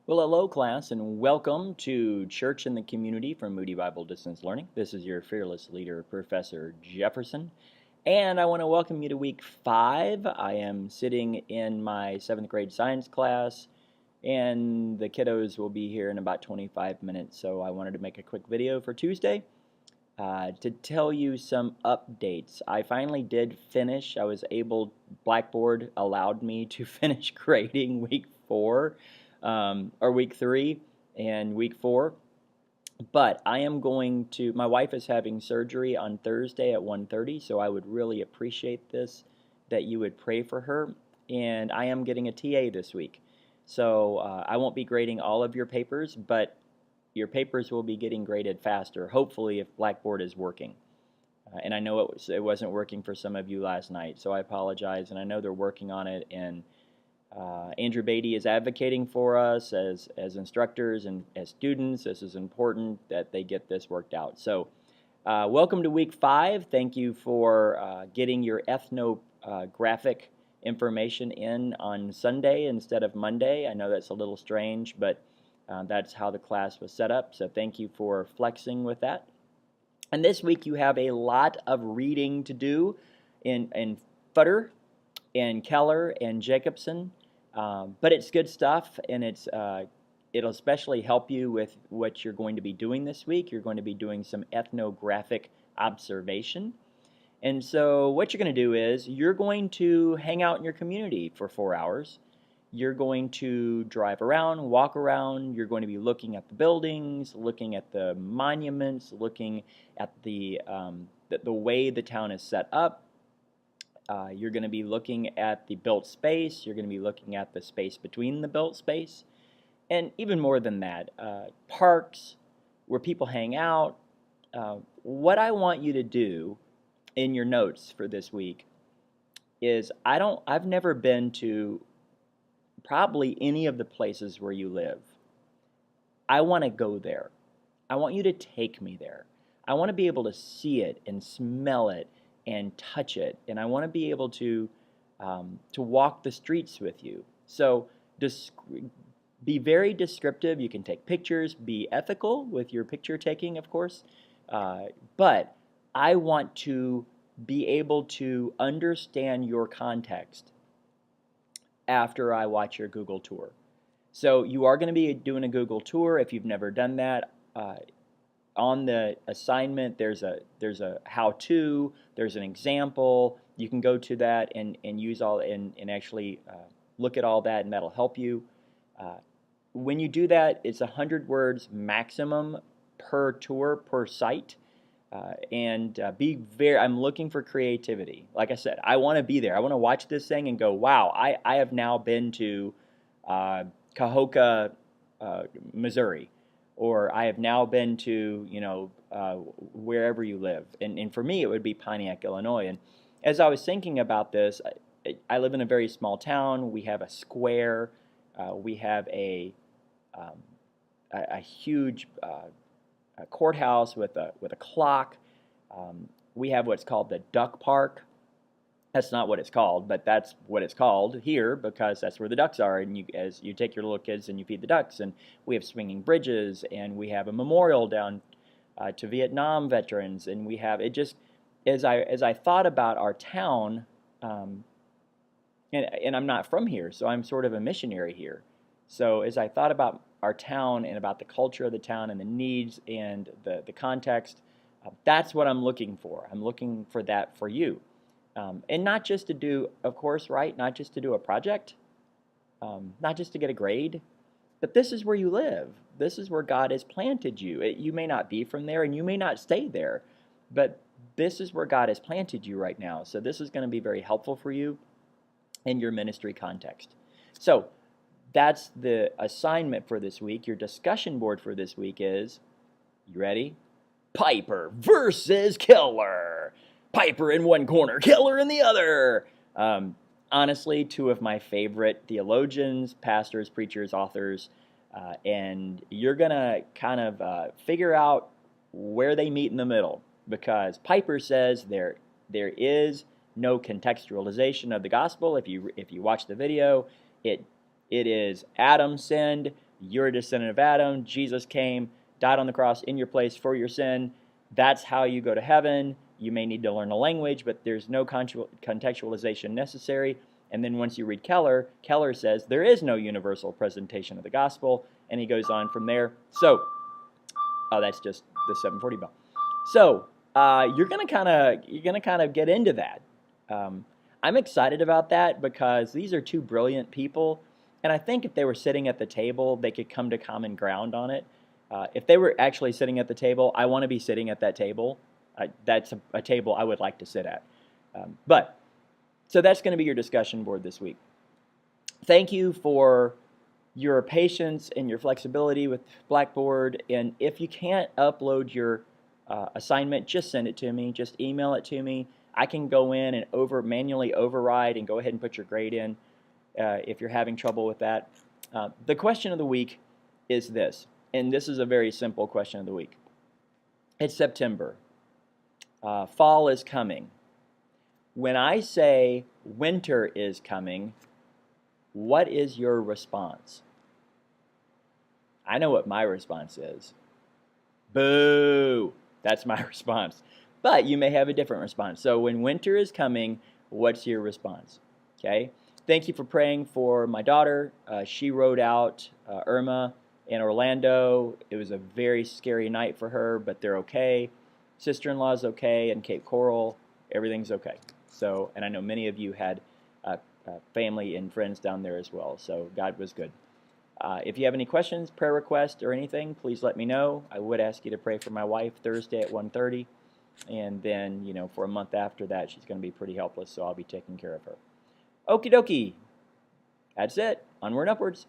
Well, hello, class, and welcome to Church in the Community from Moody Bible Distance Learning. This is your fearless leader, Professor Jefferson, and I want to welcome you to week 5. I am sitting in my 7th grade science class, and the kiddos will be here in about 25 minutes, so I wanted to make a quick video for Tuesday to tell you some updates. I finally did finish. Blackboard allowed me to finish grading week 4, or week 3 and week 4. But my wife is having surgery on Thursday at 1:30, so I would really appreciate that you would pray for her. And I am getting a TA this week. So I won't be grading all of your papers, but your papers will be getting graded faster, hopefully, if Blackboard is working. And I know it wasn't working for some of you last night, so I apologize. And I know they're working on it, and Andrew Beatty is advocating for us as instructors and as students. This is important that they get this worked out. So welcome to week 5. Thank you for getting your ethnographic information in on Sunday instead of Monday. I know that's a little strange, but that's how the class was set up, so thank you for flexing with that. And this week you have a lot of reading to do in Futter and Keller and Jacobson, but it's good stuff, and it'll especially help you with what you're going to be doing this week. You're going to be doing some ethnographic observation. And so what you're going to do is you're going to hang out in your community for 4 hours. You're going to drive around, walk around. You're going to be looking at the buildings, looking at the monuments, looking at the way the town is set up. You're going to be looking at the built space. You're going to be looking at the space between the built space. And even more than that, parks where people hang out. What I want you to do in your notes for this week is I've never been to probably any of the places where you live. I want to go there. I want you to take me there. I want to be able to see it and smell it and touch it, and I want to be able to walk the streets with you. So be very descriptive. You can take pictures. Be ethical with your picture taking, of course, but I want to be able to understand your context after I watch your Google tour. So you are going to be doing a Google tour if you've never done that. On the assignment, there's a how-to, there's an example. You can go to that and use all and actually look at all that, and that'll help you. When you do that, it's 100 words maximum per tour, per site. I'm looking for creativity. Like I said, I want to be there. I want to watch this thing and go, wow, I have now been to Cahokia, Missouri, or I have now been to, wherever you live. And for me, it would be Pontiac, Illinois. And as I was thinking about this, I live in a very small town. We have a square. We have a huge a courthouse with a clock. We have what's called the duck park. That's not what it's called, but that's what it's called here because that's where the ducks are. And as you take your little kids and you feed the ducks, and we have swinging bridges, and we have a memorial down to Vietnam veterans, and we have it. Just as I thought about our town, and I'm not from here, so I'm sort of a missionary here. So as I thought about our town and about the culture of the town and the needs and the context, that's what I'm looking for. I'm looking for that for you. And not just to do, of course, right? Not just to do a project, not just to get a grade, but this is where you live. This is where God has planted you. You may not be from there and you may not stay there, but this is where God has planted you right now. So this is going to be very helpful for you in your ministry context. So that's the assignment for this week. Your discussion board for this week is, you ready? Piper versus Keller. Piper in one corner, Keller in the other. Honestly, two of my favorite theologians, pastors, preachers, authors, and you're going to kind of figure out where they meet in the middle, because Piper says there is no contextualization of the gospel. If you watch the video, it is Adam sinned, You're a descendant of Adam. Jesus came, died on the cross in your place for your sin. That's how you go to heaven. You may need to learn a language, but there's no contextualization necessary. And then once you read Keller, Keller says there is no universal presentation of the gospel, and he goes on from there. So, that's just the 7:40 bell. So you're gonna kind of get into that. I'm excited about that because these are two brilliant people, and I think if they were sitting at the table, they could come to common ground on it. If they were actually sitting at the table, I want to be sitting at that table. That's a table I would like to sit at. So that's going to be your discussion board this week. Thank you for your patience and your flexibility with Blackboard. And if you can't upload your assignment, just send it to me. Just email it to me. I can go in and manually override and go ahead and put your grade in if you're having trouble with that. The question of the week is this, and this is a very simple question of the week. It's September. Fall is coming. When I say winter is coming, what is your response? I know what my response is. Boo! That's my response. But you may have a different response. So when winter is coming, what's your response? Okay? Thank you for praying for my daughter. She rode out Irma in Orlando. It was a very scary night for her, but they're okay. Sister-in-law's okay, and Cape Coral, everything's okay. So, and I know many of you had family and friends down there as well. So God was good. If you have any questions, prayer requests, or anything, please let me know. I would ask you to pray for my wife Thursday at 1:30. And then, for a month after that, she's going to be pretty helpless, so I'll be taking care of her. Okie dokie. That's it. Onward and upwards.